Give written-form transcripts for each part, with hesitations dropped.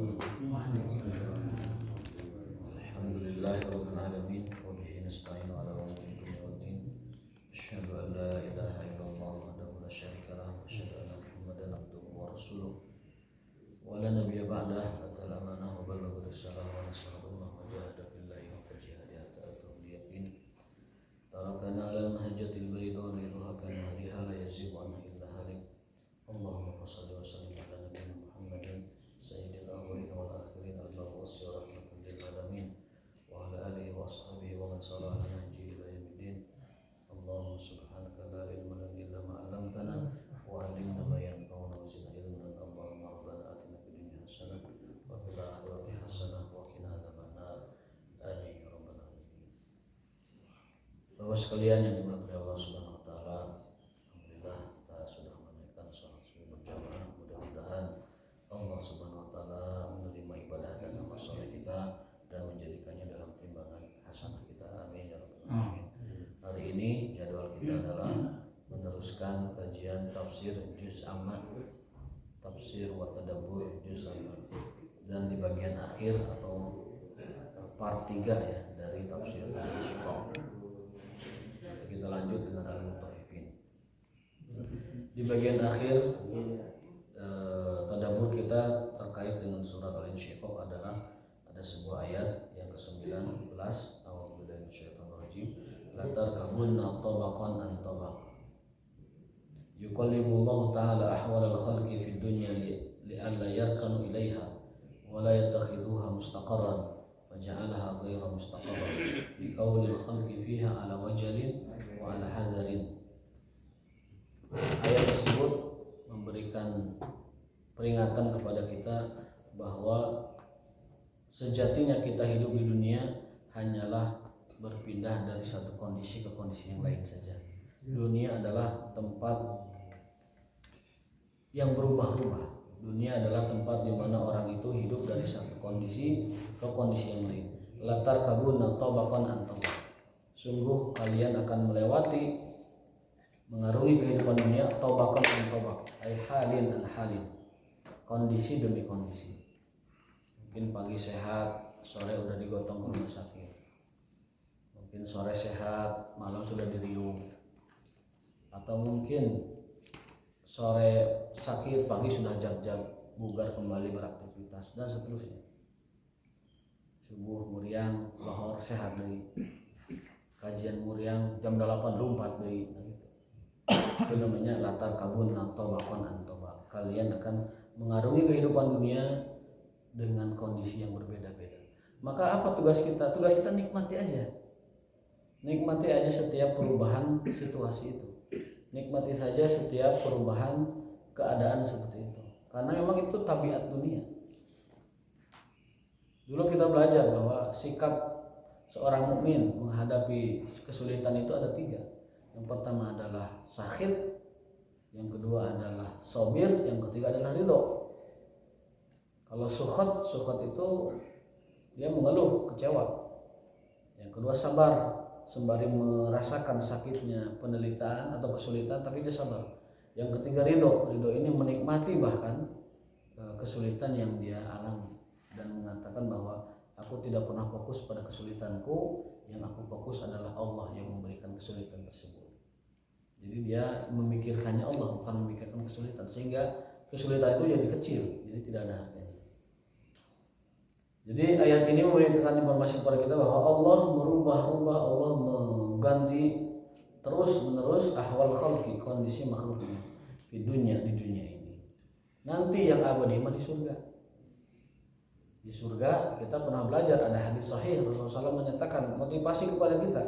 Alhamdulillahirabbil alamin wa bihi nasta'inu ala umuri dunya waddin. Asyhadu an la ilaha illallah wahdahu la syarika lahu wa asyhadu anna Muhammadan abduhu wa rasuluh. Wa la nabiyya ba'dahu atal amanah wa ballagha risalah wa nasara Allah wa jahada billahi wa jihadi hatta atahu yaqin. Tarakana 'alal mahajjatil bayda lailuha kana hadiha la yazighu anha illa halik. Allahumma shalli wa sallim ala nabiyyina Muhammadin sayyidil awwalin wal akhirin al-mab'uts rahmatan lil alamin wa ala alihi wa ashabihi wa man sara ala nahjihi ila yaumiddin. Allahumma subhanaka la ilma lana illa ma 'allamtana wa 'allimna ma yanfa'una wa zidna ilman. Allahumma rabbana atina fid dunya hasanah wa fil akhirati hasanah wa qina adzabannar. Amin ya rabbal alamin. Bapak sekalian yang dimuliakan Allah Subhanahu wa taala, alhamdulillah kita sudah menunaikan salat subuh berjamaah. Mudah-mudahan Allah Subhanahu wa taala menerima ibadah dan amal saleh kita dan menjadikannya dalam timbangan hasanah kita. Amin ya rabbal alamin. Hari ini jadwal kita adalah meneruskan kajian tafsir juz amma, tafsir wa tadabbur juz amma, dan di bagian akhir atau part 3 ya dari tafsir al-Insyiqaq. Kita lanjut dengan al-Mutaffifin. Di bagian akhir tadabbur kita terkait dengan surat al-Insyiqaq adalah ada sebuah ayat yang ke-19. A'udzubillahi minasyaitonir rajim. La tarkabunna tabaqan an tabaq. Yuqallibullahu ta'ala ahwalal khalqi fid dunya li'alla yarkanu ilaiha wa la yattakhidhuha mustaqarran faja'alaha ghayra mustaqarran liqaulil khalqi fiha ala wajalin wa ala hadarin. Ayat tersebut memberikan peringatan kepada kita bahwa sejatinya kita hidup di dunia hanyalah berpindah dari satu kondisi ke kondisi yang lain saja. Dunia adalah tempat yang berubah-ubah. Dunia adalah tempat di mana orang itu hidup dari satu kondisi ke kondisi yang lain. Latar kabun atau bahkan antabak. Sungguh kalian akan melewati, mengarungi kehidupan dunia tobakan antobak, ay halin an halin, kondisi demi kondisi. Mungkin pagi sehat, sore udah digotong ke rumah sakit. Mungkin sore sehat, malam sudah diriung. Atau mungkin sore sakit, pagi sudah jag-jag bugar kembali beraktivitas dan seterusnya. Subuh muriang, lohor sehat deui. Kajian muriang jam 8 lumpat deui. Itu namanya latar kabun atau bakon antobak. Kalian akan mengarungi kehidupan dunia dengan kondisi yang berbeda-beda. Maka apa tugas kita? Tugas kita nikmati aja. Nikmati aja setiap perubahan situasi itu. Nikmati saja setiap perubahan keadaan seperti itu. Karena memang itu tabiat dunia. Dulu kita belajar bahwa sikap seorang mukmin menghadapi kesulitan itu ada 3. Yang pertama adalah sakhit, yang kedua adalah sabir, yang ketiga adalah ridho. Kalau sukhat itu dia mengeluh, kecewa. Yang kedua sabar, sembari merasakan sakitnya penderitaan atau kesulitan tapi dia sabar. Yang ketiga ridho ini menikmati bahkan kesulitan yang dia alami dan mengatakan bahwa aku tidak pernah fokus pada kesulitanku, yang aku fokus adalah Allah yang memberikan kesulitan tersebut. Jadi dia memikirkannya Allah, bukan memikirkan kesulitan, sehingga kesulitan itu jadi kecil, jadi tidak ada harganya. Jadi ayat ini memberikan informasi kepada kita bahwa Allah merubah-rubah, Allah mengganti terus-menerus ahwal khalqi, kondisi makhluknya di dunia ini. Nanti yang abadi mah di surga. Di surga kita pernah belajar ada hadis sahih Rasulullah SAW menyatakan motivasi kepada kita.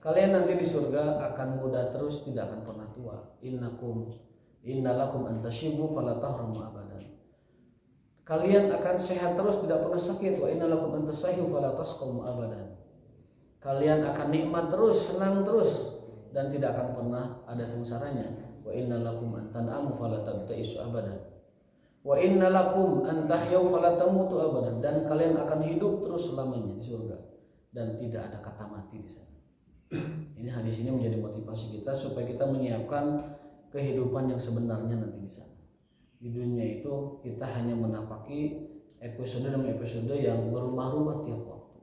Kalian nanti di surga akan muda terus, tidak akan pernah tua. Innalakum antashibu fala tahramu abadan. Kalian akan sehat terus, tidak pernah sakit. Wa innalakum antasahihu fala tasqamu abadan. Kalian akan nikmat terus, senang terus, dan tidak akan pernah ada sengsaranya. Wa innalakum antanamu fala tabta'isu abadan. Wa innalakum antahyaw fala tamutu abadan. Dan kalian akan hidup terus selamanya di surga dan tidak ada kata mati di sana. Ini hadis ini menjadi motivasi kita supaya kita menyiapkan kehidupan yang sebenarnya nanti di sana. Di dunia itu kita hanya menapaki episode demi episode yang berubah-ubah tiap waktu,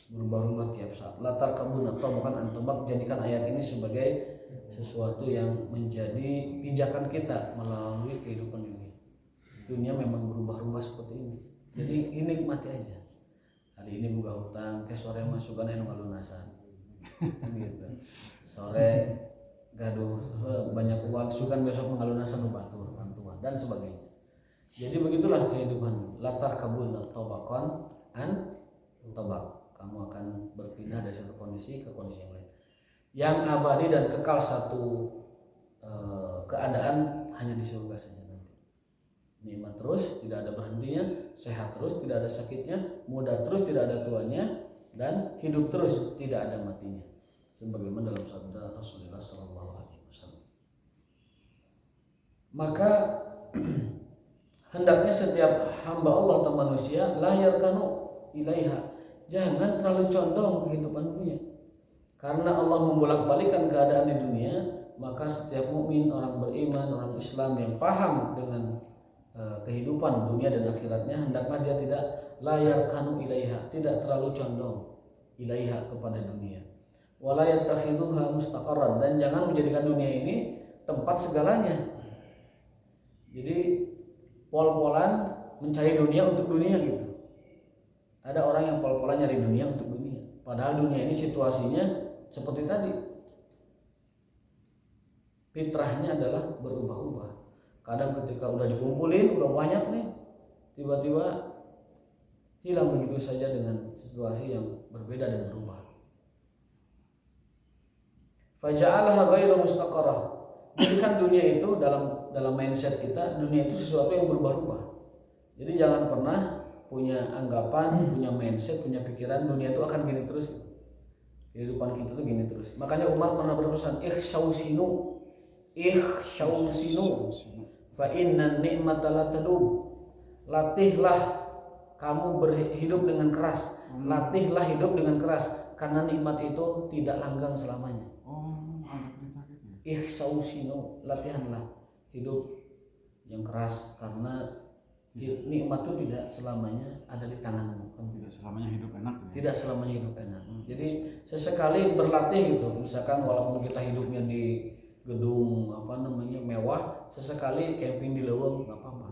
berubah-ubah tiap saat. Latar kabun atau bukan antobak, jadikan ayat ini sebagai sesuatu yang menjadi pijakan kita melalui kehidupan dunia. Dunia memang berubah-ubah seperti ini, jadi ini nikmati aja. Hari ini buka hutang, ke sore masukan anu ngalunasan, gitu. Sore gaduh banyak uang, sukan besok mengalunasan batur, bantuan dan sebagainya. Jadi begitulah kehidupan. Latar kabun tobakon an tobak. Kamu akan berpindah dari satu kondisi ke kondisi yang lain. Yang abadi dan kekal satu keadaan hanya di surga saja nanti. Nikmat terus, tidak ada berhentinya, sehat terus, tidak ada sakitnya, muda terus, tidak ada tuanya, dan hidup terus, tidak ada matinya. Sebagaimana dalam sabda Rasulullah SAW. Maka hendaknya setiap hamba Allah atau manusia layar kanu ilaiha, jangan terlalu condong kehidupan dunia, karena Allah membolak-balikan keadaan di dunia. Maka setiap mukmin, orang beriman, orang Islam yang paham dengan kehidupan dunia dan akhiratnya, hendaklah dia tidak layar kanu ilaiha, tidak terlalu condong ilaiha kepada dunia. Wala yattakhidhuha mustaqarran, dan jangan menjadikan dunia ini tempat segalanya. Jadi pol-polan mencari dunia untuk dunia gitu. Ada orang yang pol-polan nyari dunia untuk dunia, padahal dunia ini situasinya seperti tadi, fitrahnya adalah berubah-ubah. Kadang ketika udah dikumpulin, udah banyak nih, tiba-tiba hilang begitu saja dengan situasi yang berbeda dan berubah. Faja'alaha ghairu mustaqarrah. Jadi kan dunia itu dalam mindset kita, dunia itu sesuatu yang berubah-ubah. Jadi jangan pernah punya anggapan, punya mindset, punya pikiran dunia itu akan gini terus. Kehidupan kita tuh gini terus. Makanya Umar pernah berpesan, ikhshausinu fa inna ni'mata la tadub. Latihlah kamu berhidup dengan keras. Latihlah hidup dengan keras, karena nikmat itu tidak langgeng selamanya. Ikhshausinu, latihanlah hidup yang keras, karena nikmat itu tidak selamanya ada di tanganmu. Tidak selamanya hidup enak. Tidak selamanya hidup enak. Jadi sesekali berlatih gitu. Misalkan walaupun kita hidupnya di gedung mewah, sesekali camping di leuweung nggak apa-apa.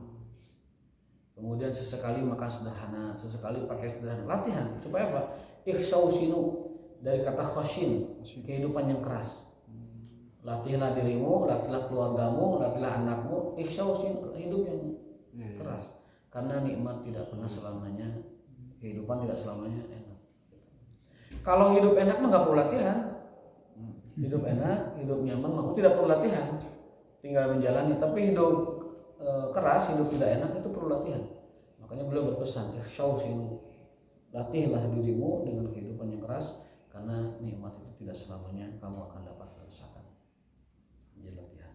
Kemudian sesekali makan sederhana, sesekali pakai sederhana. Latihan supaya apa? Ikhshausinu, dari kata khoshin, kehidupan yang keras. Latihlah dirimu, latihlah keluargamu, latihlah anakmu, ikhshausinu, hidup yang keras. Karena nikmat tidak pernah selamanya, kehidupan tidak selamanya enak. Kalau hidup enak mah nggak perlu latihan. Hidup enak, hidup nyaman mah tidak perlu latihan, tinggal menjalani. Tapi hidup keras, hidup tidak enak itu perlu latihan. Makanya beliau berpesan, ikhshausinu, latihlah dirimu dengan kehidupan yang keras, karena nikmat itu tidak selamanya kamu akan dapat rasakan. Jadi latihan.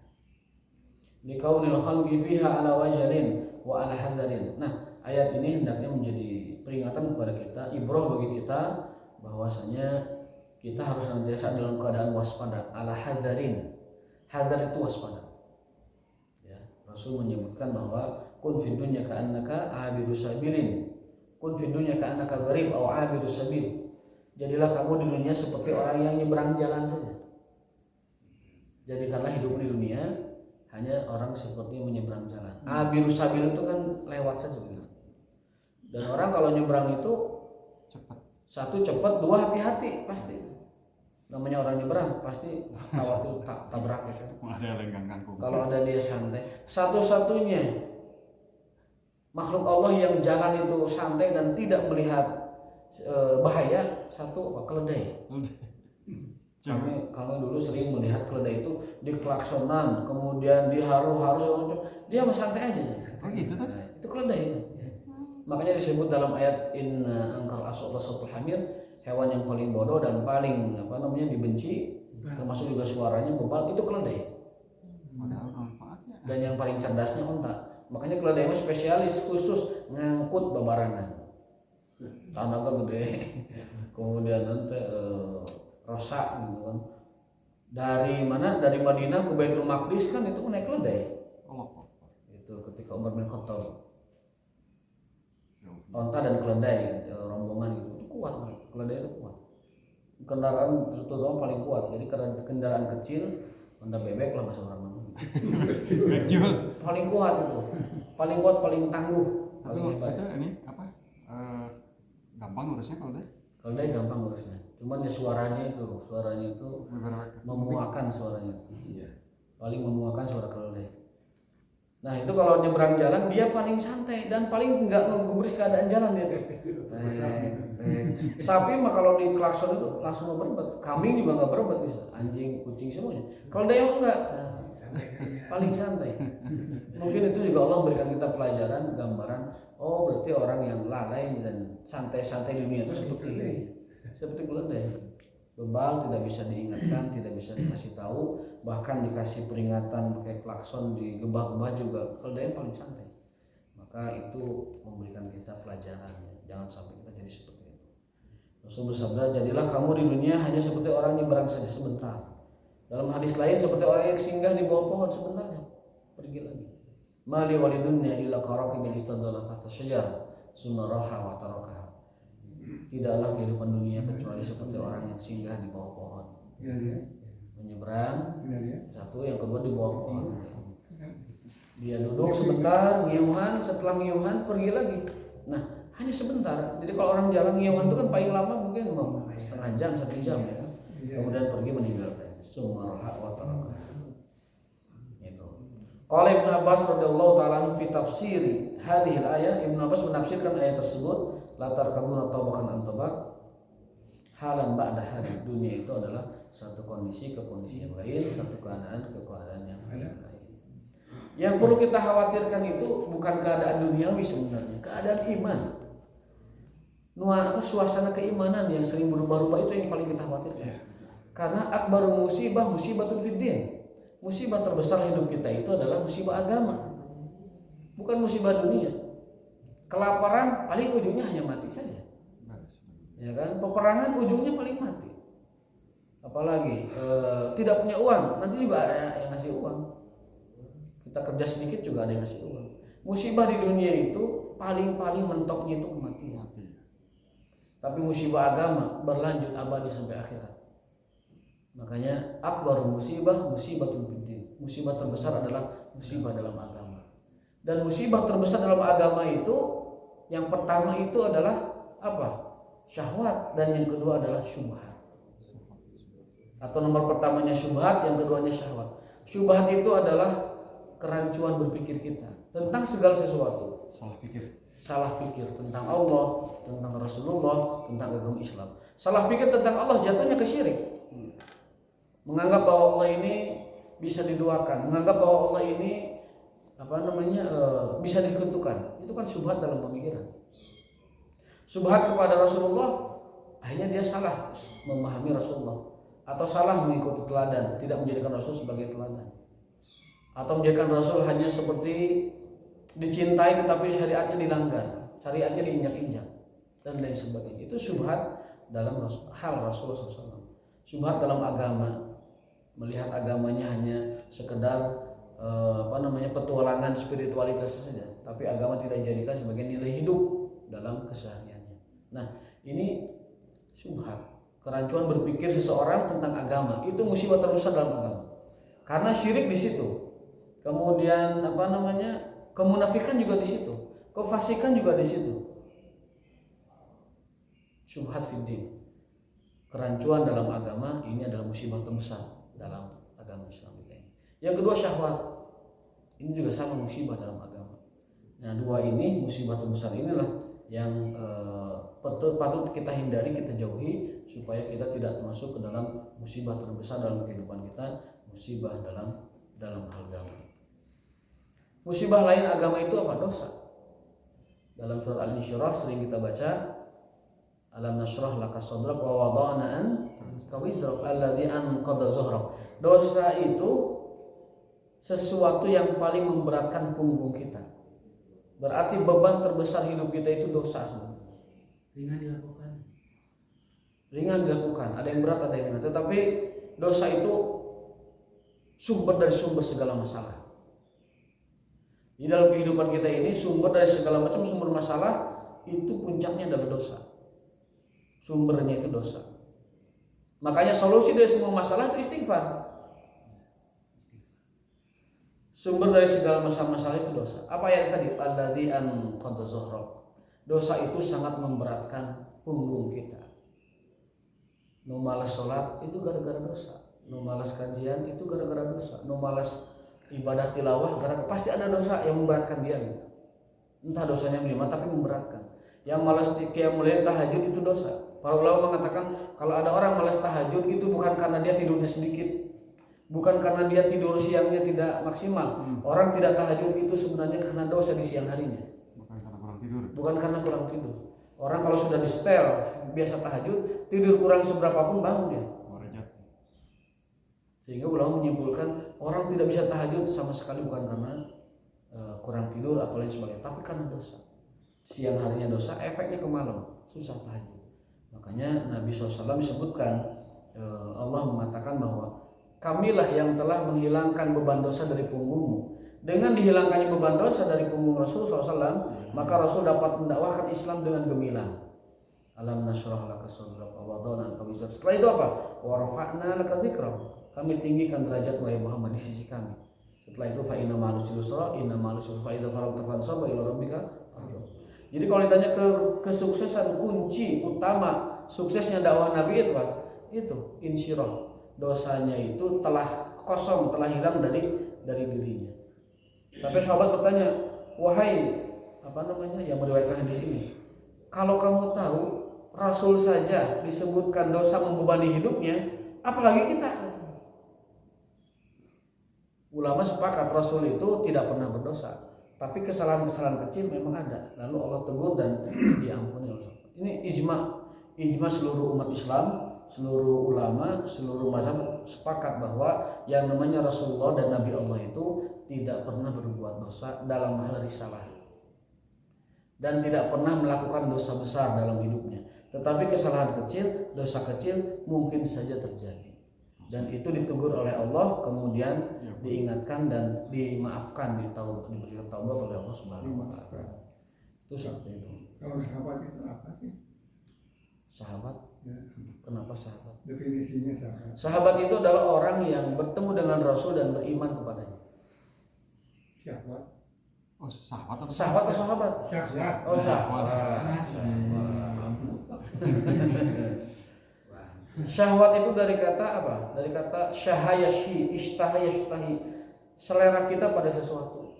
Likaunil khalqi fiha ala wajalin wa ala hadarin. Nah, ayat ini hendaknya menjadi peringatan kepada kita, ibrah bagi kita, bahwasanya kita harus senantiasa dalam keadaan waspada, ala hadarin. Hadar itu waspada. Ya, Rasul menyebutkan bahwa kun fid dunya ka'annaka 'abiru sabilin. Kun fid dunya ka'annaka gharib aw 'abiru sabil. Jadilah kamu di dunia seperti orang yang nyebrang jalan saja. Jadikanlah hidup di dunia hanya orang seperti menyeberang jalan. Abiru sabil itu kan lewat saja begitu. Dan orang kalau nyebrang itu cepat. Satu cepat, dua hati-hati pasti. Namanya orang nyebrang pasti khawatir tabrak ya kan. Kalau ada dia santai, satu-satunya makhluk Allah yang jalan itu santai dan tidak melihat bahaya, satu keledai. Kami dulu sering melihat keledai itu diklaksonan, kemudian diharu-haru, dia mah santai aja. Oh gitu tuh. Nah, itu keledai. Makanya disebut dalam ayat inna angkal aswatul hamir, hewan yang paling bodoh dan paling dibenci, termasuk juga suaranya bebal, itu keledai. Dan yang paling cerdasnya unta. Makanya keledai itu spesialis khusus ngangkut babarangan. Tanaga gede. Kemudian nanti rosak gitu kan. Dari mana? Dari Madinah ke Baitul Maqdis kan itu naik keledai. Itu ketika Umar bin Khattab. onta dan keledai rombongan gitu itu kuat, keledai itu kuat. Kendaraan terutama paling kuat. Jadi kendaraan kecil, Honda bebek lah bahasa orang mana. Kecil. Paling kuat itu, paling kuat, paling tangguh, Tapi paling hebat. itu ini apa? Gampang ngurusnya kalau deh. Keledai gampang ngurusnya. Cuman ya suaranya itu memuakan suaranya. Iya. Paling memuakan suara keledai. Nah itu kalau nyebrang jalan dia paling santai dan paling nggak menggubris keadaan jalan dia. Sapi mah kalau di klakson itu langsung mau berebut. Kambing juga nggak berebut bisa. Anjing, kucing semuanya. Keledai enggak. Paling santai. Mungkin itu juga Allah berikan kita pelajaran, gambaran. Oh berarti orang yang lalai dan santai-santai di dunia itu seperti ini, seperti keledai. Bebal, tidak bisa diingatkan, tidak bisa dikasih tahu, bahkan dikasih peringatan pakai klakson di gebah-gebah juga keledai paling santai. Maka itu memberikan kita pelajaran, jangan sampai kita jadi seperti itu. Rasul bersabda, jadilah kamu di dunia hanya seperti orang nyebrang saja sebentar. Dalam hadis lain seperti orang yang singgah di bawah pohon sebentar pergi lagi. Mali walidunya illa qaraqibul istadalla tahta syajar summa raha wa tarakaha. Tidaklah kehidupan dunia kecuali seperti orang yang singgah di bawah pohon. Menyeberang, satu, yang kedua di bawah pohon. Dia duduk sebentar, ngiyuhan, setelah ngiyuhan pergi lagi. Nah, hanya sebentar. Jadi kalau orang jalan ngiyuhan itu kan paling lama mungkin setengah jam, 1 jam ya kan. Kemudian pergi meninggalkan. Sumaraha wa taraka. Itu. Qala Ibnu Abbas radhiyallahu ta'ala fi tafsir hadhihi al-ayah, Ibnu Abbas menafsirkan ayat tersebut, la tarkabuna tabakan an tabaq halan ba'da hal. Dunia itu adalah satu kondisi ke kondisi yang lain, satu keadaan ke keadaan yang lain. Yang perlu kita khawatirkan itu bukan keadaan duniawi sebenarnya, keadaan iman. Suasana keimanan yang sering berubah-ubah itu yang paling kita khawatirkan. Karena akbaru musibah musibatul fiddin. Musibah terbesar hidup kita itu adalah musibah agama. Bukan musibah dunia. Kelaparan paling ujungnya hanya mati saja. Ya kan? Peperangan ujungnya paling mati. Apalagi tidak punya uang, nanti juga ada yang ngasih uang. Kita kerja sedikit juga ada yang ngasih uang. Musibah di dunia itu paling mentoknya itu kematian. Tapi musibah agama berlanjut abadi sampai akhirat. Makanya akbar musibah musibatul fiddin. Musibah terbesar adalah musibah dalam agama. Dan musibah terbesar dalam agama itu yang pertama itu adalah apa? Syahwat, dan yang kedua adalah syubhat. Atau nomor pertamanya syubhat, yang keduanya syahwat. Syubhat itu adalah kerancuan berpikir kita tentang segala sesuatu. Salah pikir tentang Allah, tentang Rasulullah, tentang agama Islam. Salah pikir tentang Allah jatuhnya ke syirik. Menganggap bahwa Allah ini bisa diduakan, menganggap bahwa Allah ini bisa dikutukan. Itu kan syubhat dalam pemikiran. Syubhat kepada Rasulullah, akhirnya dia salah memahami Rasulullah, atau salah mengikuti teladan, tidak menjadikan Rasul sebagai teladan, atau menjadikan Rasul hanya seperti dicintai tetapi syariatnya dilanggar, syariatnya diinjak-injak, dan lain sebagainya. Itu syubhat dalam hal Rasulullah SAW. Syubhat dalam agama, melihat agamanya hanya sekedar petualangan spiritualitas saja, tapi agama tidak dijadikan sebagai nilai hidup dalam kesehariannya. Nah, ini syubhat, kerancuan berpikir seseorang tentang agama, itu musibah terbesar dalam agama. Karena syirik di situ. Kemudian kemunafikan juga di situ, kefasikan juga di situ. Syubhat fiddin, kerancuan dalam agama, ini adalah musibah terbesar dalam agama Islam ini. Yang kedua syahwat, ini juga sama musibah dalam agama. Nah, dua ini musibah terbesar inilah yang patut kita hindari, kita jauhi, supaya kita tidak masuk ke dalam musibah terbesar dalam kehidupan kita, musibah dalam hal agama. Musibah lain agama itu apa? Dosa. Dalam surat Al-Insyirah sering kita baca, alam nashrah laka sadrak wa wada'na anka wizrak alladzi anqadha zuhrak. Dosa itu sesuatu yang paling memberatkan punggung kita. Berarti beban terbesar hidup kita itu dosa sebenarnya. Ringan dilakukan, ada yang berat, ada yang ringan. Tetapi dosa itu sumber dari sumber segala masalah. Di dalam kehidupan kita ini sumber dari segala macam sumber masalah itu puncaknya adalah dosa. Sumbernya itu dosa. Makanya solusi dari semua masalah itu istighfar. Sumber dari segala masalah itu dosa. Apa yang tadi? Alladzi anqadha dhahrak. Dosa itu sangat memberatkan punggung kita. Nu malas sholat itu gara-gara dosa. Nu malas kajian itu gara-gara dosa. Nu malas ibadah tilawah gara-gara pasti ada dosa yang memberatkan dia gitu. Entah dosanya lima tapi memberatkan. Yang malas qiyamul lail tahajud itu dosa. Para ulama mengatakan kalau ada orang malas tahajud itu bukan karena dia tidurnya sedikit. Bukan karena dia tidur siangnya tidak maksimal. Orang tidak tahajud itu sebenarnya karena dosa di siang harinya. Bukan karena kurang tidur. Bukan karena kurang tidur. Orang kalau sudah di setel biasa tahajud, tidur kurang seberapa pun bangun dia. Sehingga ulama menyimpulkan orang tidak bisa tahajud sama sekali bukan karena kurang tidur atau lain sebagainya, tapi karena dosa. Siang harinya dosa, efeknya ke malam susah tahajud. Makanya Nabi SAW disebutkan Allah mengatakan bahwa kamilah yang telah menghilangkan beban dosa dari punggungmu. Dengan dihilangkannya beban dosa dari punggung Rasul SAW, maka Rasul dapat mendakwahkan Islam dengan gemilang. Alam nashrah laka sadrak wa wada'na anka wizrak. Setelah itu apa? Wa rafa'na laka dzikrak. Kami tinggikan derajat wahai Muhammad di sisi kami. Setelah itu fa inna ma'al usri yusra, inna ma'al usri fa idza faragta fansab ila rabbika farghab. Jadi kalau ditanya kesuksesan kunci utama suksesnya dakwah Nabi itu apa? Itu insyirah. Dosanya itu telah kosong, telah hilang dari dirinya. Sampai sahabat bertanya, wahai yang meriwayatkan hadis ini, kalau kamu tahu Rasul saja disebutkan dosa membebani hidupnya, apalagi kita? Ulama sepakat Rasul itu tidak pernah berdosa, tapi kesalahan-kesalahan kecil memang ada. Lalu Allah tegur dan diampuni Allah. Ini ijma seluruh umat Islam. Seluruh ulama, seluruh mazhab sepakat bahwa yang namanya Rasulullah dan Nabi Allah itu tidak pernah berbuat dosa dalam hal risalah dan tidak pernah melakukan dosa besar dalam hidupnya. Tetapi kesalahan kecil, dosa kecil mungkin saja terjadi dan itu ditegur oleh Allah, kemudian diingatkan dan dimaafkan, diberikan taubat oleh Allah Subhanahu wa taala. Itu seperti itu. Kalau sahabat itu apa sih? Sahabat? Ya. Kenapa sahabat? Definisinya sahabat. Sahabat itu adalah orang yang bertemu dengan Rasul dan beriman kepadanya. Syahwat. Oh, sahabat atau Sahabat atau sahabat? Syahwat. Oh, sahabat. Syahwat itu dari kata apa? Dari kata syahayashi, ishtahayashtahi. Selera kita pada sesuatu.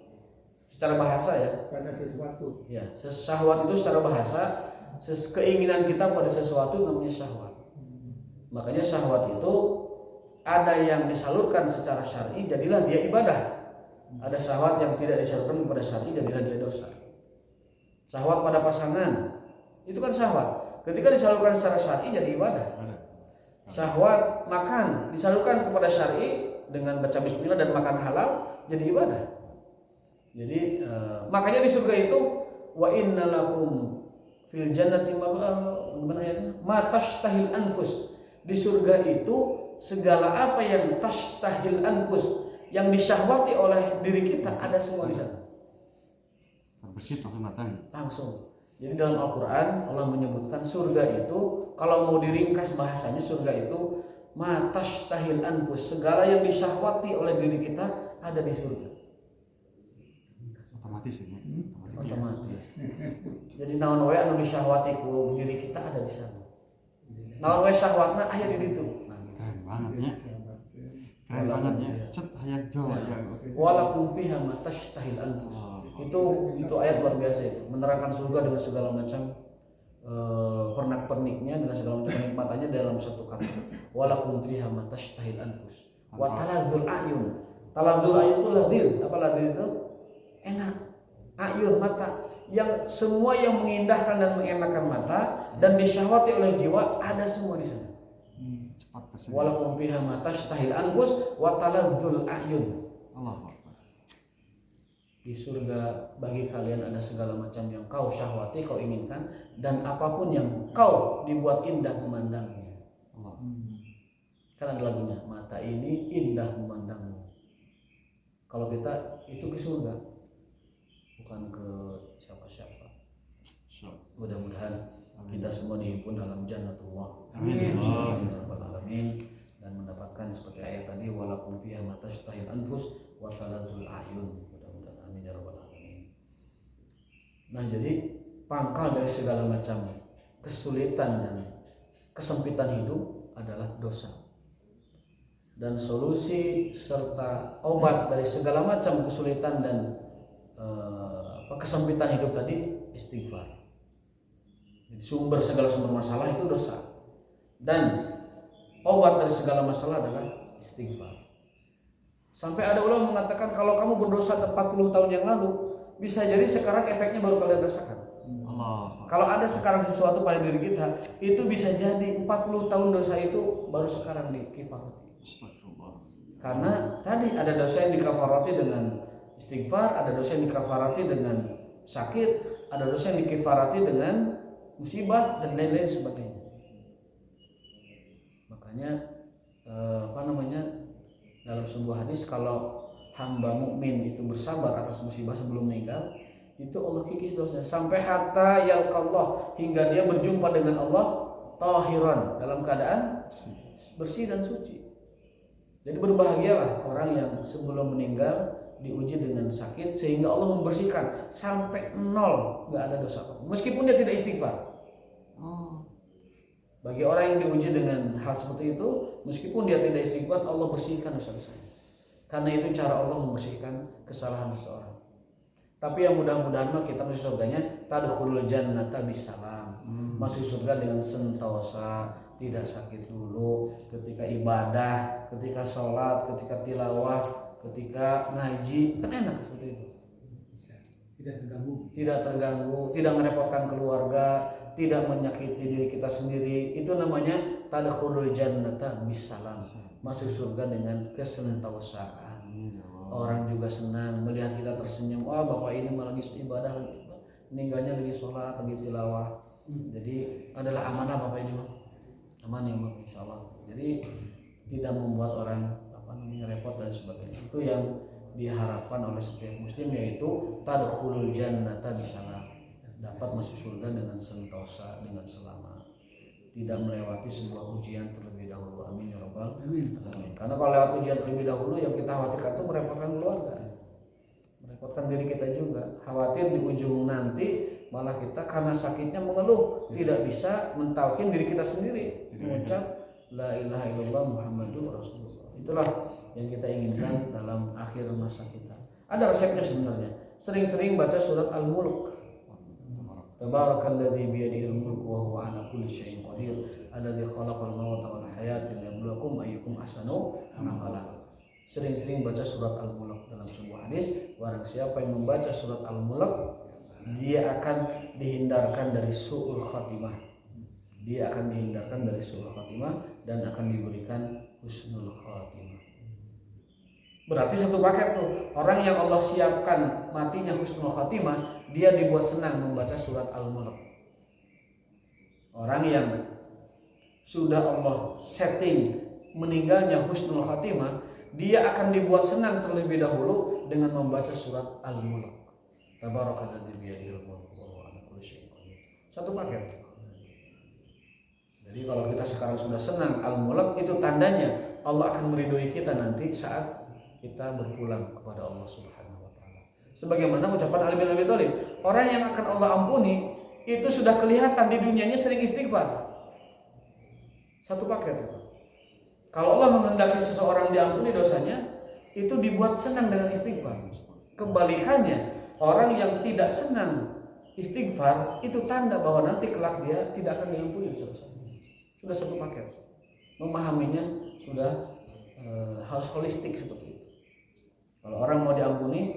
Secara bahasa ya. Pada sesuatu. Ya, syahwat itu secara bahasa keinginan kita pada sesuatu namanya syahwat. Makanya syahwat itu ada yang disalurkan secara syar'i, jadilah dia ibadah. Ada syahwat yang tidak disalurkan kepada syar'i, jadilah dia dosa. Syahwat pada pasangan itu kan syahwat. Ketika disalurkan secara syar'i jadi ibadah. Syahwat makan disalurkan kepada syar'i dengan baca bismillah dan makan halal jadi ibadah. Jadi makanya di surga itu wa innalakum fil jannati ma tashtahil anfus. Di surga itu segala apa yang tashtahil anfus, yang disyahwati oleh diri kita, ada semua di sana. Terbersih langsung datang. Langsung. Jadi dalam Al-Qur'an Allah menyebutkan surga itu, kalau mau diringkas bahasanya, surga itu ma tashtahil anfus, segala yang disyahwati oleh diri kita ada di surga. Otomatis ini. Otomatis. Jadi naon wae anu disyahwati ku diri kita ada di sana. Naon wae syahwatna aya di ditu. Keren banget ya. Keren banget ya. Cet hayang jo ya. Walakum fiha ma tashtahil anfus. Itu ayat luar biasa itu. Menerangkan surga dengan segala macam pernak-perniknya, dengan segala macam kenikmatannya dalam satu kata. Walakum fiha ma tashtahil anfus. Wa taladzul ayun. Taladzul ayun itu ladil. Apa ladil itu? Enak. Ayun mata, yang semua yang mengindahkan dan mengenakan mata dan disyahwati oleh jiwa ada semua di sana. Cepat kesini. Walakum fiha ma tashtahil anfus wa taladzul ayun. Allahu Akbar. Di surga bagi kalian ada segala macam yang kau syahwati, kau inginkan, dan apapun yang kau dibuat indah memandangnya. Allah. Kan ada lagunya, mata ini indah memandangmu. Kalau kita itu ke surga, bukan ke siapa-siapa. Mudah-mudahan kita semua dihimpun dalam jannatullah. Amin. Amin ya rabbal alamin. Dan mendapatkan seperti ayat tadi walakum fiha ma tashtahil anfus wa taladul ayun. Mudah-mudahan amin ya rabbal alamin. Nah, jadi pangkal dari segala macam kesulitan dan kesempitan hidup adalah dosa. Dan solusi serta obat dari segala macam kesulitan dan kesempitan hidup tadi istighfar. Jadi segala sumber masalah itu dosa. Dan obat dari segala masalah adalah istighfar. Sampai ada ulama mengatakan kalau kamu berdosa 40 tahun yang lalu, bisa jadi sekarang efeknya baru kalian rasakan. Allah. Kalau ada sekarang sesuatu pada diri kita, itu bisa jadi 40 tahun dosa itu baru sekarang dikafarati. Astagfirullah. Karena tadi ada dosa yang dikafarati dengan istighfar, ada dosa yang dikafarati dengan sakit, ada dosa yang dikafarati dengan musibah dan lain-lain sebagainya. Makanya dalam sebuah hadis kalau hamba mukmin itu bersabar atas musibah sebelum meninggal, itu Allah kikis dosanya sampai hatta yalqallah, hingga dia berjumpa dengan Allah tahiran, dalam keadaan bersih dan suci. Jadi berbahagialah orang yang sebelum meninggal diuji dengan sakit sehingga Allah membersihkan sampai nol, nggak ada dosa apapun, meskipun dia tidak istighfar. Bagi orang yang diuji dengan hal seperti itu, meskipun dia tidak istighfar, Allah bersihkan dosa-dosanya. Karena itu cara Allah membersihkan kesalahan seseorang. Tapi yang mudah-mudahan kita masuk surganya tadkhulul jannata bisalam. Masuk surga dengan sentosa, tidak sakit dulu ketika ibadah, ketika sholat, ketika tilawah, ketika ngaji, kan enak seperti itu. Tidak terganggu, tidak merepotkan keluarga, tidak menyakiti diri kita sendiri. Itu namanya tadkhulul jannata bisalam. Masuk surga dengan kesentosaan. Orang juga senang melihat kita tersenyum. Wah, bapak ini malah lagi ibadah, meninggalnya lagi sholat, lagi tilawah. Jadi adalah amanah bapak ini, aman ya bapak, insya Allah. Jadi tidak membuat orang repot dan sebagainya. Itu yang diharapkan oleh setiap muslim, yaitu tadkhulul jannata bisalam, dapat masuk surga dengan sentosa, dengan selamat, tidak melewati sebuah ujian terlebih dahulu. Amin ya rabbal alamin. Karena kalau lewat ujian terlebih dahulu, yang kita khawatirkan itu merepotkan keluarga, merepotkan diri kita juga. Khawatir di ujung nanti malah kita karena sakitnya mengeluh, tidak bisa mentalkin diri kita sendiri, mengucap la ilaha illallah Muhammadur Rasulullah. Itulah yang kita inginkan dalam akhir masa kita. Ada resepnya sebenarnya. Sering-sering baca surat Al-Mulk. Tabarakalladzi biyadihil mulku wa huwa ala kulli syai'in qadir, alladzi khalaqal mauta wal hayata liyabluwakum ayyukum ahsanu amala. Sering-sering baca surat Al-Mulk. Dalam sebuah hadis, barang siapa yang membaca surat Al-Mulk, dia akan dihindarkan dari su'ul khatimah. Dia akan dihindarkan dari su'ul khatimah dan akan diberikan husnul khatimah. Berarti satu paket tuh. Orang yang Allah siapkan matinya husnul khatimah, dia dibuat senang membaca surat Al-Mulk. Orang yang sudah Allah setting meninggalnya husnul khatimah, dia akan dibuat senang terlebih dahulu dengan membaca surat Al-Mulk. Tabarakalladzi biyadihil mulku wa huwa ala kulli syai'in qadir. Satu paket. Jadi kalau kita sekarang sudah senang Al-Mulk, itu tandanya Allah akan meridhoi kita nanti saat kita berpulang kepada Allah Subhanahu wa taala. Sebagaimana ucapan Ali bin Abi Thalib, orang yang akan Allah ampuni itu sudah kelihatan di dunianya sering istighfar. Satu paket itu. Kalau Allah menghendaki seseorang diampuni dosanya, itu dibuat senang dengan istighfar. Kebalikannya, orang yang tidak senang istighfar, itu tanda bahwa nanti kelak dia tidak akan diampuni dosanya. Sudah satu paket. Memahaminya sudah harus holistik seperti itu. Kalau orang mau diampuni,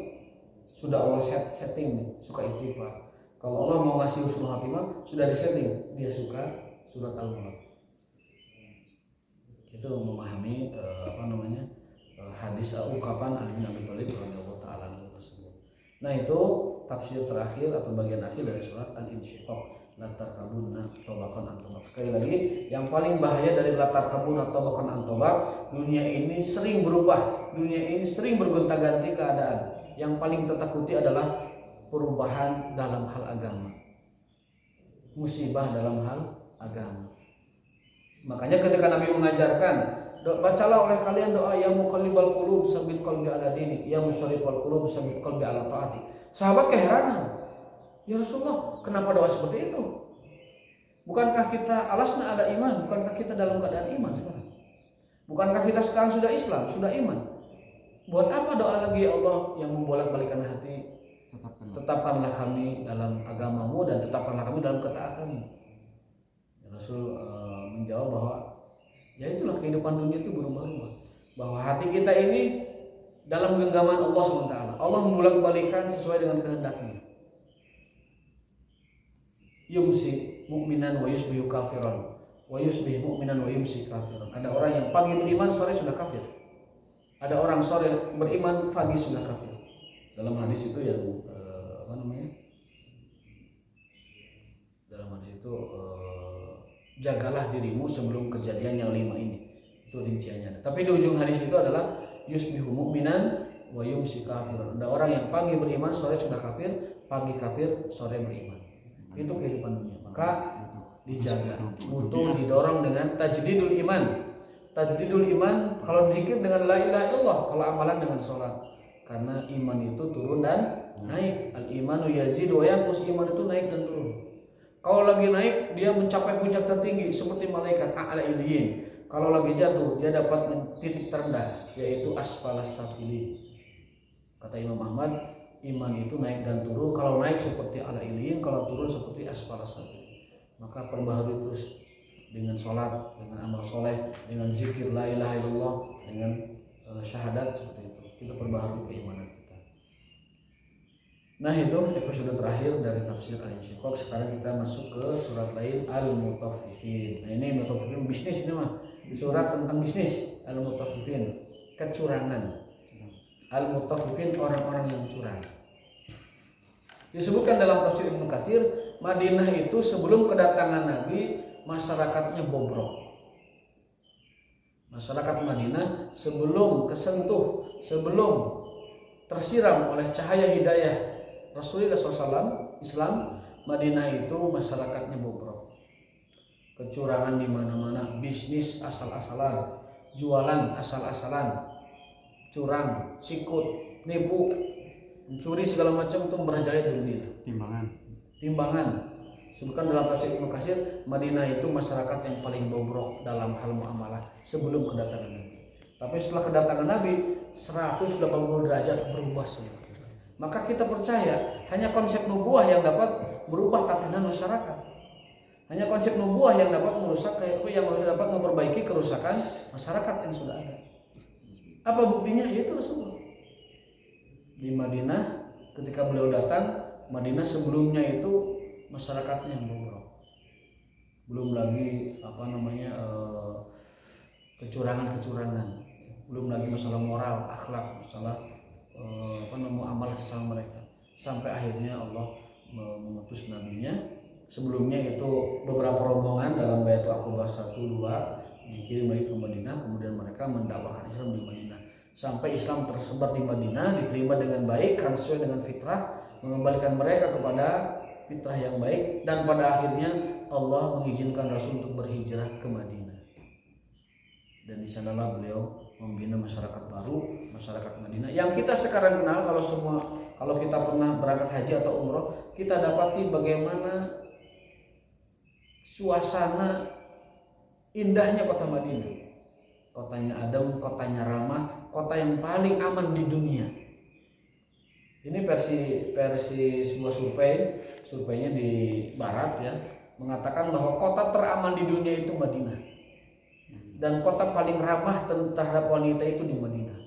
sudah Allah setting suka istighfar. Kalau Allah mau ngasih husnul khatimah, sudah disetting dia suka surat Al-Mulk. Itu memahami hadis ucapan Ali bin Abi Thalib radhiyallahu taala anhu tersebut. Nah, itu tafsir terakhir atau bagian akhir dari surat Al-Insyiqaq. Latar kabun tobakan antobak. Sekali lagi, yang paling bahaya dari latar kabun tobakan antobak, dunia ini sering berubah, dunia ini sering bergonta-ganti keadaan. Yang paling kita takuti adalah perubahan dalam hal agama. musibah dalam hal agama. Makanya ketika Nabi mengajarkan, bacalah oleh kalian doa ya muqallibal qulub tsabbit qalbi ala dini, ya musarrifal qulub tsabbit qalbi ala taati. Sahabat keheranan, ya Rasulullah, kenapa doa seperti itu? Bukankah kita alasna ada iman? Bukankah kita dalam keadaan iman sekarang? Bukankah kita sekarang sudah Islam, sudah iman? Buat apa doa lagi ya Allah yang membolak-balikan hati? Tetapkanlah kami dalam agamamu dan tetapkanlah kami dalam ketaatanmu. Rasul menjawab bahwa ya itulah kehidupan dunia itu berubah-ubah. Bahwa hati kita ini dalam genggaman Allah SWT. Allah membolak-balikan sesuai dengan kehendaknya. Yumsi mu'minan wa yusbihu kafiran wa yusbih mu'minan wa yumsi kafiran. Ada orang yang pagi beriman, sore sudah kafir. Ada orang sore beriman, pagi sudah kafir. Dalam hadis itu yang dalam hadis itu jagalah dirimu sebelum kejadian yang 5 ini. Itu rinciannya. Tapi di ujung hadis itu adalah yusbihu mu'minan wa yumsi kafiran. Ada orang yang pagi beriman, sore sudah kafir, pagi kafir, sore beriman. Itu kehidupan dunia. Maka dijaga, butuh didorong dengan tajdidul iman. Tajdidul iman kalau zikir dengan la ilaha illallah, kalau amalan dengan sholat. Karena iman itu turun dan naik. Al imanu yazidu wa yanqus, iman itu naik dan turun. Kalau lagi naik dia mencapai puncak tertinggi seperti malaikat a'la illiyin. Kalau lagi jatuh dia dapat titik terendah yaitu asfalas safilin. Kata Imam Ahmad, iman itu naik dan turun. Kalau naik seperti a'la illiyin, kalau turun seperti asfalas safilin. Maka perbaharui terus dengan sholat, dengan amal soleh, dengan zikir la ilaha illallah, dengan syahadat seperti itu. Kita perbaharui keimanan kita. Nah itu episode terakhir dari tafsir Al-Insyiqaq. Sekarang kita masuk ke surat lain Al-Mutaffifin. Nah ini Mutaffifin bisnis ini mah. Surat tentang bisnis. Al-Mutaffifin, kecurangan. Al-Mutaffifin, orang-orang yang curang. Disebutkan dalam tafsir Ibnu Katsir, Madinah itu sebelum kedatangan Nabi masyarakatnya bobrok. Masyarakat Madinah sebelum kesentuh, sebelum tersiram oleh cahaya hidayah Rasulullah SAW, Islam, Madinah itu masyarakatnya bobrok. Kecurangan di mana-mana, bisnis asal-asalan, jualan asal-asalan, curang, sikut, nipu, mencuri segala macam itu merajalela dunia. Timbangan. Sebutkan dalam tafsir Ibnu Katsir, Madinah itu masyarakat yang paling bobrok dalam hal muamalah sebelum kedatangan Nabi. Tapi setelah kedatangan Nabi, 180 derajat berubah semua. Maka kita percaya hanya konsep nubuah yang dapat berubah tatanan masyarakat. Hanya konsep nubuah yang dapat merusak, yang dapat memperbaiki kerusakan masyarakat yang sudah ada. Apa buktinya? Yaitu Rasulullah. Di Madinah ketika beliau datang, Madinah sebelumnya itu masyarakatnya yang bobrok. Belum lagi kecurangan-kecurangan. Belum lagi masalah moral, akhlak, masalah amal sesama mereka. Sampai akhirnya Allah mengutus nabinya. Sebelumnya itu beberapa rombongan dalam Baitul Aqabah 1, 2 dikirim lagi ke Madinah, kemudian mereka mendakwakan Islam di Madinah. Sampai Islam tersebar di Madinah, diterima dengan baik, kan sesuai dengan fitrah, mengembalikan mereka kepada fitrah yang baik, dan pada akhirnya Allah mengizinkan Rasul untuk berhijrah ke Madinah. Dan di sanalah beliau membina masyarakat baru, masyarakat Madinah yang kita sekarang kenal. Kalau kita pernah berangkat haji atau umroh, kita dapati bagaimana suasana indahnya kota Madinah. Kotanya adem, kotanya ramah, kota yang paling aman di dunia. Ini versi sebuah surveinya di Barat ya, mengatakan bahwa kota teraman di dunia itu Madinah. Dan kota paling ramah terhadap wanita itu di Madinah.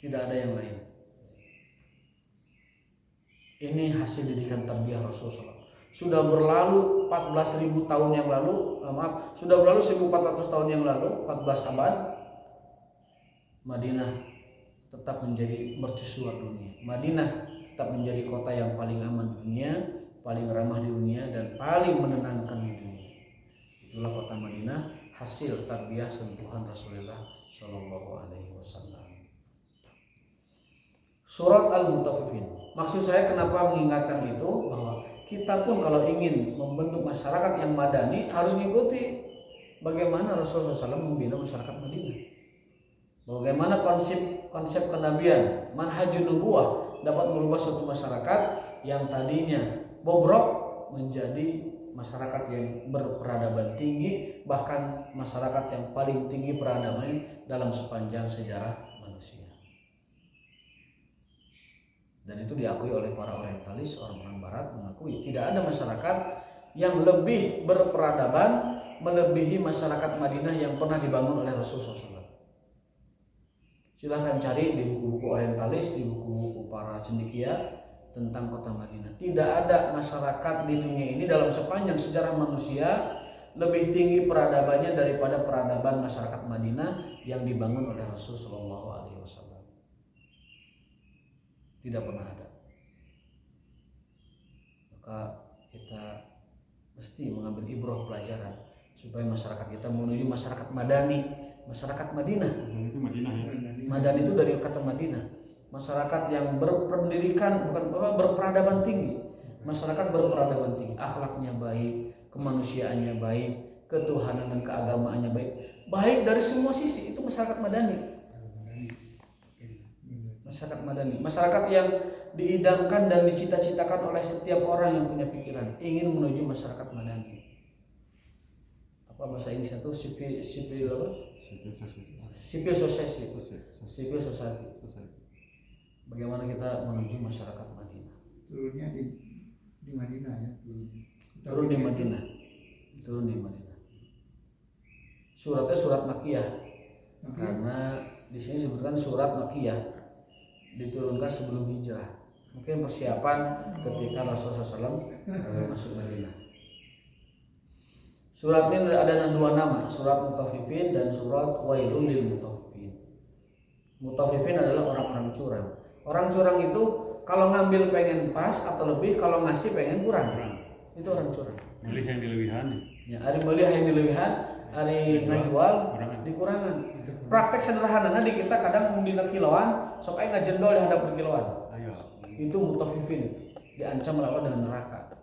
Tidak ada yang lain. Ini hasil didikan tarbiyah Rasulullah. Sudah berlalu 14.000 tahun yang lalu, sudah berlalu 1.400 tahun yang lalu, 14 abad, Madinah tetap menjadi mercusuar dunia. Madinah tetap menjadi kota yang paling aman di dunia, paling ramah di dunia, dan paling menenangkan di dunia. Itulah kota Madinah, hasil tarbiyah sentuhan Rasulullah Shallallahu Alaihi Wasallam. Surat Al-Mutaffifin. Maksud saya kenapa mengingatkan itu, bahwa kita pun kalau ingin membentuk masyarakat yang madani harus mengikuti bagaimana Rasulullah SAW membina masyarakat Madinah. Bagaimana konsep kenabian, manhajun nubuwah dapat merubah suatu masyarakat yang tadinya bobrok menjadi masyarakat yang berperadaban tinggi, bahkan masyarakat yang paling tinggi peradaban dalam sepanjang sejarah manusia. Dan itu diakui oleh para orientalis, orang-orang barat mengakui tidak ada masyarakat yang lebih berperadaban melebihi masyarakat Madinah yang pernah dibangun oleh Rasulullah SAW. Silahkan cari di buku-buku orientalis, di buku-buku para cendekia tentang kota Madinah. Tidak ada masyarakat di dunia ini dalam sepanjang sejarah manusia lebih tinggi peradabannya daripada peradaban masyarakat Madinah yang dibangun oleh Rasulullah SAW. Tidak pernah ada. Maka kita mesti mengambil ibrah pelajaran supaya masyarakat kita menuju masyarakat madani, masyarakat Madinah. Itu Madinah ya. Madani itu dari kata Madinah. Masyarakat yang berpendidikan, bukan berperadaban tinggi. Masyarakat berperadaban tinggi, akhlaknya baik, kemanusiaannya baik, ketuhanan dan keagamaannya baik. Baik dari semua sisi, itu masyarakat madani. Masyarakat madani, masyarakat yang diidamkan dan dicita-citakan oleh setiap orang yang punya pikiran ingin menuju masyarakat madani. Apa bahasa Inggrisnya itu civil society. Bagaimana kita menuju masyarakat Madinah? Turunnya di Madinah ya. Turun di Madinah. Suratnya surat Makkiyah. Karena di sini disebutkan surat Makkiyah, diturunkan sebelum hijrah. Mungkin persiapan ketika Rasulullah SAW masuk Madinah. Surat ini ada dua nama, surat Mutaffifin dan surat Wailul lil Mutaffifin. Mutaffifin adalah orang-orang curang. Orang curang itu kalau ngambil pengen pas atau lebih, kalau ngasih pengen kurang. Itu orang curang. Beli yang dilebihan. Ya, hari beli yang dilebihan, hari ngajual dikurangan. Praktek sederhananya di kita kadang dina kiloan, sok aya ngajendol di hadap kiloan. Ayo. Itu mutaffifin, diancam lawan dengan neraka.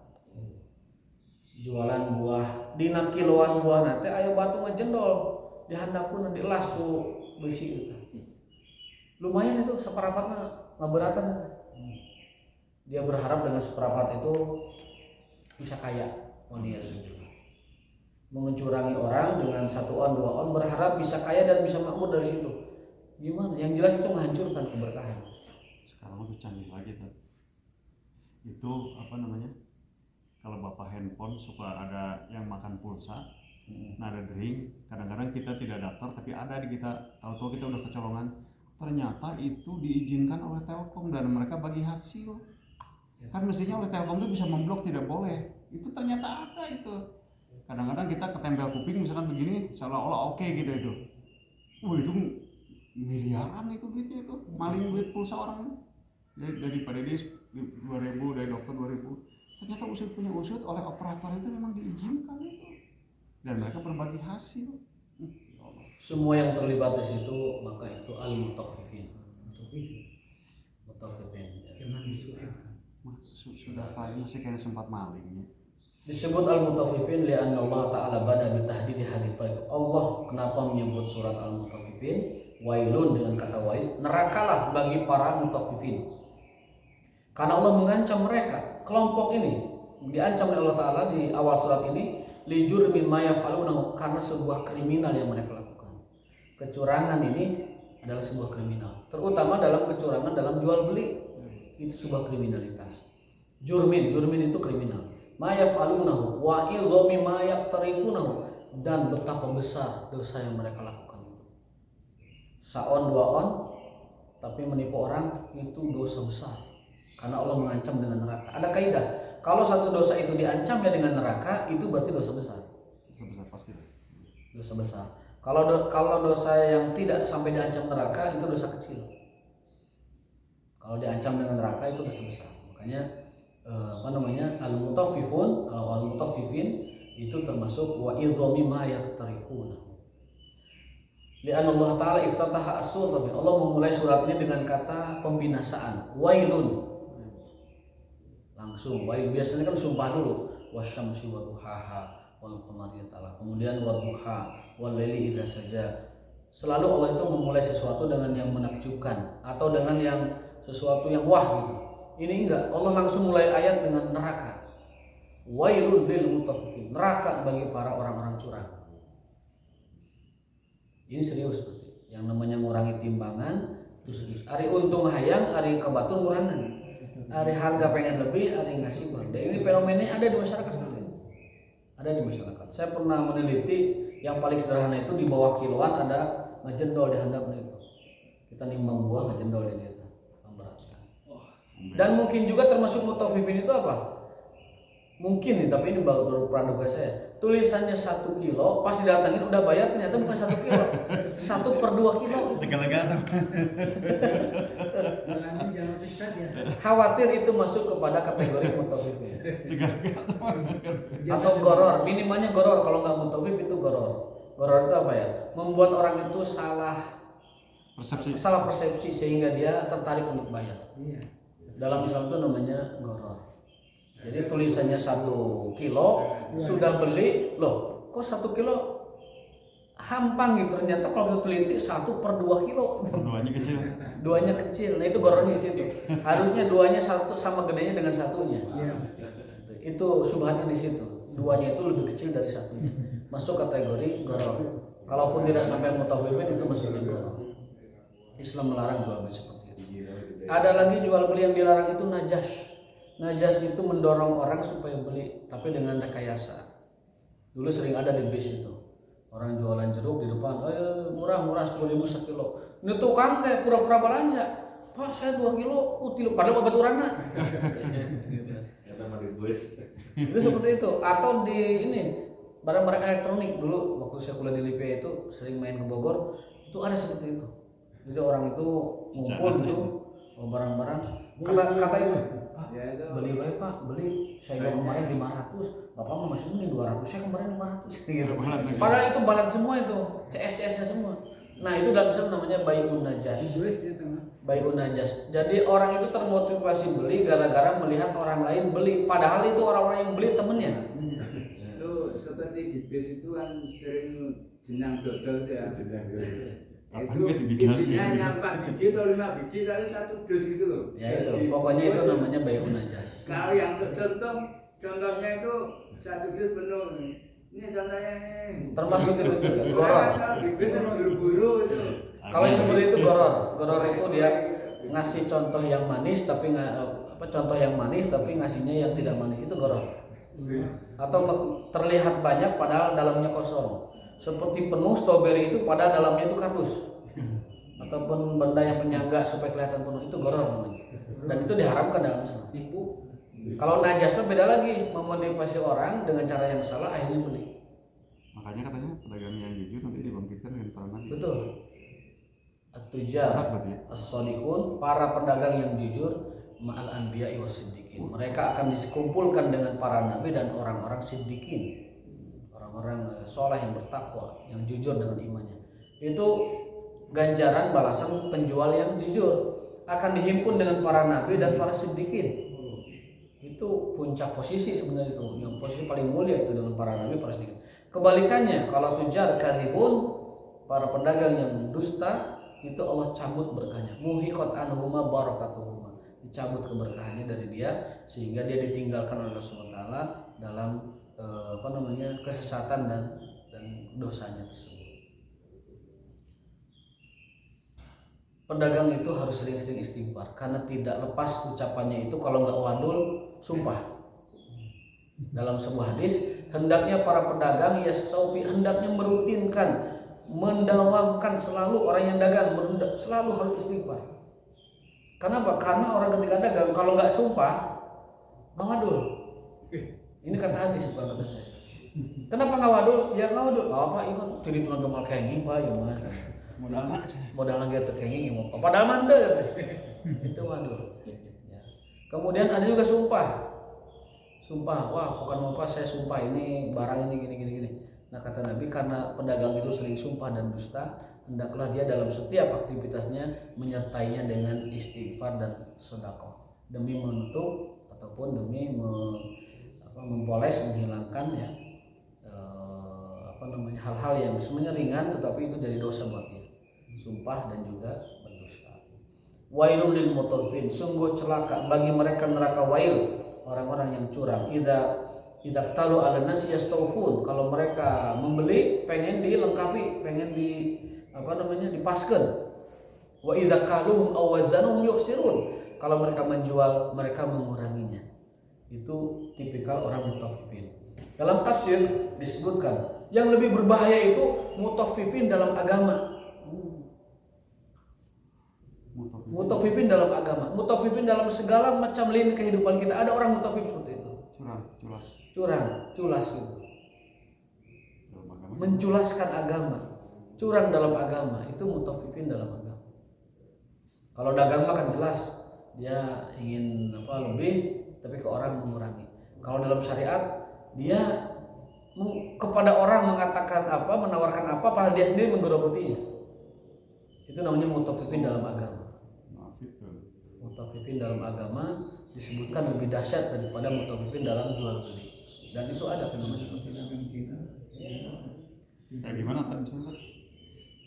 Jualan buah dina kiloan buah nanti ayo batu ngejendol di handapun di las ku besi itu. Lumayan itu seperapatnya ngaberatan. Dia berharap dengan seperapat itu bisa kaya. Mencurangi orang dengan 1 on 2 on berharap bisa kaya dan bisa makmur dari situ. Gimana? Yang jelas itu menghancurkan keberkahan. Sekarang lebih canggih lagi tuh. Itu apa namanya? Kalau bapak handphone suka ada yang makan pulsa, nah ada drink. Kadang-kadang kita tidak daftar tapi ada di kita. Tahu-tahu kita udah kecolongan. Ternyata itu diizinkan oleh Telkom dan mereka bagi hasil. Kan mestinya oleh Telkom itu bisa memblok, tidak boleh. Itu ternyata ada itu. Kadang-kadang kita ketempel kuping misalkan begini seolah-olah oke gitu itu. Itu miliaran itu duitnya itu. Maling duit pulsa orang. Daripada dia 2.000 dari dokter 2.000. Ternyata usut punya usut oleh operator itu memang diizinkan itu. Dan mereka berbagi hasil. Semua yang terlibat di situ maka itu al-mutaffifin. Jangan disuarakan. Sudah masih kayak sempat malingnya. Disebut al-mutaffifin li'anna Allah Ta'ala bada bitahdidi haditaib. Allah kenapa menyebut surat al-mutaffifin? Wailun dengan kata wail, nerakalah bagi para mutaffifin. Karena Allah mengancam mereka, kelompok ini diancam oleh Allah Ta'ala di awal surat ini lijur min ma yaf'aluna, karena sebuah kriminal yang mereka lakukan. Kecurangan ini adalah sebuah kriminal, terutama dalam kecurangan dalam jual beli. Itu sebuah kriminalitas. Jurmin itu kriminal. Ma yaf'alunahu wa idhami ma yaqtarifunahu, dan betapa besar dosa yang mereka lakukan itu. Saon 2 on tapi menipu orang itu dosa besar. Karena Allah mengancam dengan neraka. Ada kaidah, kalau satu dosa itu diancam ya dengan neraka, itu berarti dosa besar. Dosa besar pasti. Dosa besar. Kalau dosa yang tidak sampai diancam neraka itu dosa kecil. Kalau diancam dengan neraka itu dosa besar. Makanya al-mutaffifin itu termasuk wa idhami ma yaqtarifuna. Li'anna Allah Ta'ala iftataha as-surat. Allah memulai surat ini dengan kata pembinasaan, wailun. langsung. Baik, biasanya kan sumpah dulu, wasyamsi wa duhaha wal qamari ta'ala. Kemudian wa duha wal laili idza saja. Selalu Allah itu memulai sesuatu dengan yang menakjubkan atau dengan yang sesuatu yang wah gitu. Ini enggak, Allah langsung mulai ayat dengan neraka. Wailul lil mutaffifin, neraka bagi para orang-orang curang. Ini serius berarti. Yang namanya ngurangi timbangan itu serius. Ari untung hayang, ari kebatun ngurangan. Ari harga pengen lebih, ari ngasih kurang. Dan ini fenomena ada di masyarakat seperti ini. Ada di masyarakat. Saya pernah meneliti yang paling sederhana itu di bawah kiloan ada ngejendol di handapnya itu. Kita nimbang buah ngejendol di dia. Dan mungkin juga termasuk mutafifin itu apa? Mungkin nih, tapi ini baru praduga saya. Tulisannya 1 kilo, pas didatangin udah bayar ternyata bukan 1 kilo, 1/2 kilo. Khawatir itu masuk kepada kategori mutafifin. Atau goror, minimalnya goror. Kalau nggak mutafif itu goror. Goror itu apa ya? Membuat orang itu salah persepsi sehingga dia tertarik untuk bayar. Dalam Islam itu namanya goror. Jadi tulisannya 1 kilo, sudah beli, loh kok 1 kilo hampang gitu, ternyata kalau teliti 1/2 kilo. Duanya kecil. Nah itu gorornya di situ. Harusnya duanya satu sama gedenya dengan satunya. Itu subhannya di situ. Duanya itu lebih kecil dari satunya. Masuk kategori goror. Kalaupun tidak sampai mutafifin itu masuknya goror. Islam melarang jual beli seperti itu. Ada lagi jual beli yang dilarang itu najas. Najas itu mendorong orang supaya beli, tapi dengan rekayasa. Dulu sering ada di bis itu. Orang jualan jeruk di depan, murah 10.000 sekilo. Ini tukang teh pura-pura belanja. Pak saya 2 kilo, padahal obat urana. Itu seperti itu. Atau di ini barang-barang elektronik dulu waktu saya kuliah di Lipia itu sering main ke Bogor, itu ada seperti itu. Jadi orang itu ngumpul itu barang-barang kata itu Pak beli baik Pak beli saya juga kemarin 500 Bapak mau masih mending 200 saya kemarin 500 gitu. Padahal itu balat semua itu CS-nya semua. Nah itu dalam Islam namanya bai'un najas. Bai'un najas. Jadi orang itu termotivasi beli gara-gara melihat orang lain beli, padahal itu orang-orang yang beli temennya. Itu seperti di bis itu kan sering jenang dodol ya. Itu isinya yang 4 biji atau 5 biji kali 1 dus gitu loh. Ya itu, pokoknya itu namanya bai'un najas. Kalau yang contohnya itu 1 dus penuh. Ini contohnya ini. Termasuk itu juga goror. Bis buru-buru itu. Kalau yang seperti itu goror. Goror itu dia ngasih contoh yang manis tapi contoh yang manis tapi ngasihnya yang tidak manis, itu goror. Atau terlihat banyak padahal dalamnya kosong. Seperti penuh stroberi itu padahal dalamnya itu kardus. Ataupun benda yang penyangga supaya kelihatan penuh, itu goror namanya. Dan itu diharamkan dalam Islam. Kalau najasnya beda lagi, memotivasi orang dengan cara yang salah akhirnya beli. Makanya katanya pedagang yang jujur nanti dibangkitkan dengan para nabi. Betul. At-tujar, as-shadiqun, para pedagang yang jujur, ma'al anbiya'i was-siddiqin. Mereka akan dikumpulkan dengan para nabi dan orang-orang siddiqin. Orang-orang soleh yang bertakwa, yang jujur dengan imannya. Itu ganjaran balasan penjual yang jujur akan dihimpun dengan para nabi dan para siddiqin. Itu puncak posisi sebenarnya itu, yang posisi paling mulia itu dengan para nabi, para siddiqin. Kebalikannya, kalau tujar kadhibun, para pedagang yang dusta, itu Allah cabut berkahnya. Muhiqat anhuma barakatuhuma. Dicabut keberkahannya dari dia sehingga dia ditinggalkan oleh Allah SWT dalam kesesatan dan dosanya tersebut. Pedagang itu harus sering-sering istighfar karena tidak lepas ucapannya itu kalau nggak wadul sumpah. Dalam sebuah hadis, hendaknya para pedagang hendaknya merutinkan, mendawamkan selalu orang yang dagang selalu harus istighfar. Kenapa? Karena orang ketika dagang kalau nggak sumpah nggak wadul. Ini kata hadis, bukan kata saya. Kenapa nggak wadul? Ya nggak wadul. Apa ikut jadi tulang gemal kenging pak, ya mas. Modal lagi terkenging, ya mau. Padahal mandel, itu wadul. Ya. Kemudian ada juga sumpah. Wah bukan apa saya sumpah ini barang ini gini. Nah kata Nabi karena pedagang itu sering sumpah dan dusta, hendaklah dia dalam setiap aktivitasnya menyertainya dengan istighfar dan sedekah demi menutup ataupun demi mempoles, menghilangkan ya hal-hal yang sebenarnya ringan tetapi itu jadi dosa buat dia, sumpah dan juga berdusta. Wailul lil mutaffifin, sungguh celaka bagi mereka neraka wail, orang-orang yang curang. Idza talu ala nasi yastawfun, kalau mereka membeli pengen dilengkapi, pengen dipaskeun. Wa idza kaluhum aw wazanuhum yukhsirun, kalau mereka menjual mereka menguranginya. Itu tipikal orang mutaffifin. Dalam tafsir disebutkan yang lebih berbahaya itu mutaffifin dalam agama. Mutaffifin dalam agama, mutaffifin dalam segala macam lini kehidupan kita. Ada orang mutaffif seperti itu. Curang, culas gitu. Menculaskan agama, curang dalam agama, itu mutaffifin dalam agama. Kalau dagang mah kan jelas dia ingin lebih, tapi ke orang mengurangi. Kalau dalam syariat dia kepada orang mengatakan apa, menawarkan apa, padahal dia sendiri menggerogotinya. Itu namanya mutaffifin dalam agama. Mutaffifin dalam agama disebutkan lebih dahsyat daripada mutaffifin dalam jual beli. Dan itu ada fenomena seperti itu. Kayak gimana kan misalnya?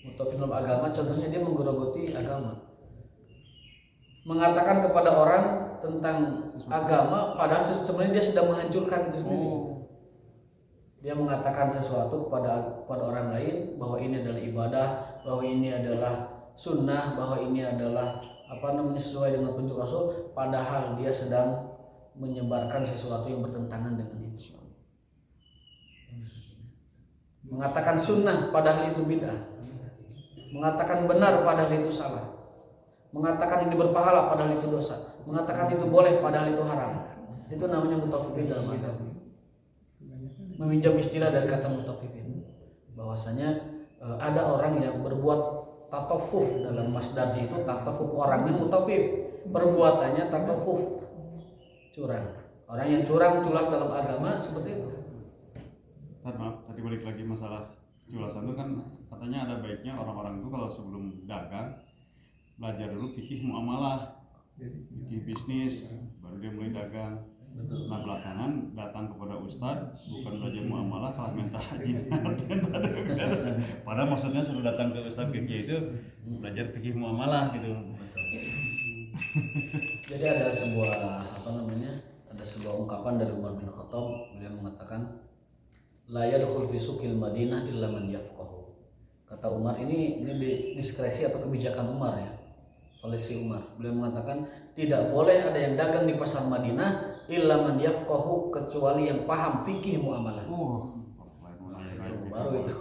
Mutaffifin dalam agama contohnya dia menggerogoti agama. Mengatakan kepada orang tentang agama padahal sebenarnya dia sedang menghancurkan itu sendiri. Dia mengatakan sesuatu kepada orang lain bahwa ini adalah ibadah, bahwa ini adalah sunnah, bahwa ini adalah sesuai dengan petunjuk Rasul, padahal dia sedang menyebarkan sesuatu yang bertentangan dengan itu. Mengatakan sunnah padahal itu bid'ah, mengatakan benar padahal itu salah, mengatakan ini berpahala padahal itu dosa, mengatakan itu boleh padahal itu haram. Itu namanya mutaffifin dalam agama. Meminjam istilah dari kata mutaffifin, bahwasanya ada orang yang berbuat tatafuf, dalam masdarnya itu tatafuf, orangnya mutaffif, perbuatannya tatafuf, curang. Orang yang curang culas dalam agama seperti itu. Maaf, tadi balik lagi masalah culasan itu kan katanya ada baiknya orang-orang itu kalau sebelum dagang belajar dulu fikih muamalah, fikih bisnis, baru dia mulai dagang. Nah belakangan datang kepada ustadz bukan belajar muamalah, kalau minta haji. Padahal maksudnya suruh datang ke ustadz fikih itu belajar fikih muamalah gitu. Jadi ada sebuah ungkapan dari Umar bin Khattab. Beliau mengatakan la yadkhul fi suqil Madinah illa man yafqahu. Kata Umar, ini diskresi atau kebijakan Umar ya, polisi Umar. Beliau mengatakan tidak boleh ada yang dagang di pasar Madinah illa man yafqahu, kecuali yang paham fikih muamalah. Itu baru itu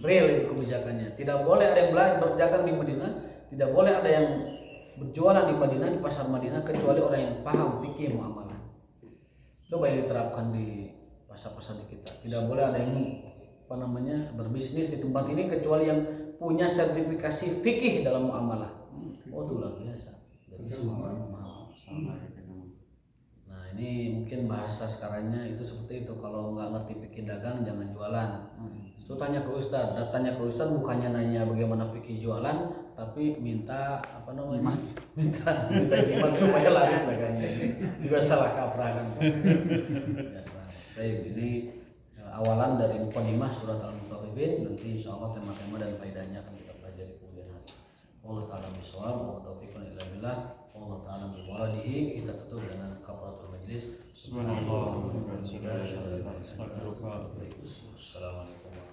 real, itu kebijakannya. Tidak boleh ada yang berdagang di Madinah, tidak boleh ada yang berjualan di Madinah, di pasar Madinah, kecuali orang yang paham fikih muamalah. Coba ini diterapkan di pasar-pasar di kita. Tidak boleh ada yang berbisnis di tempat ini kecuali yang punya sertifikasi fikih dalam muamalah. Oh, itu luar biasa. Dari semua mahal. Nah, ini mungkin bahasa sekarangnya itu seperti itu. Kalau nggak ngerti fikih dagang jangan jualan. Itu tanya ke ustaz. Datanya ke ustaz bukannya nanya bagaimana fikih jualan, tapi minta minta jimat supaya laris dagangnya. Juga salah kaprah kan. Baik, ini awalan dari mukadimah surat Al-Mutaffifin. Nanti insyaallah tema-tema dan faedahnya akan kita pelajari kemudian hari. Allah taala bisawab wa taufiqun illa billah. Allah taala bil muradihi. Kita tutup dengan kafaratul majlis. Subhanallah wa bihamdihi. Assalamualaikum.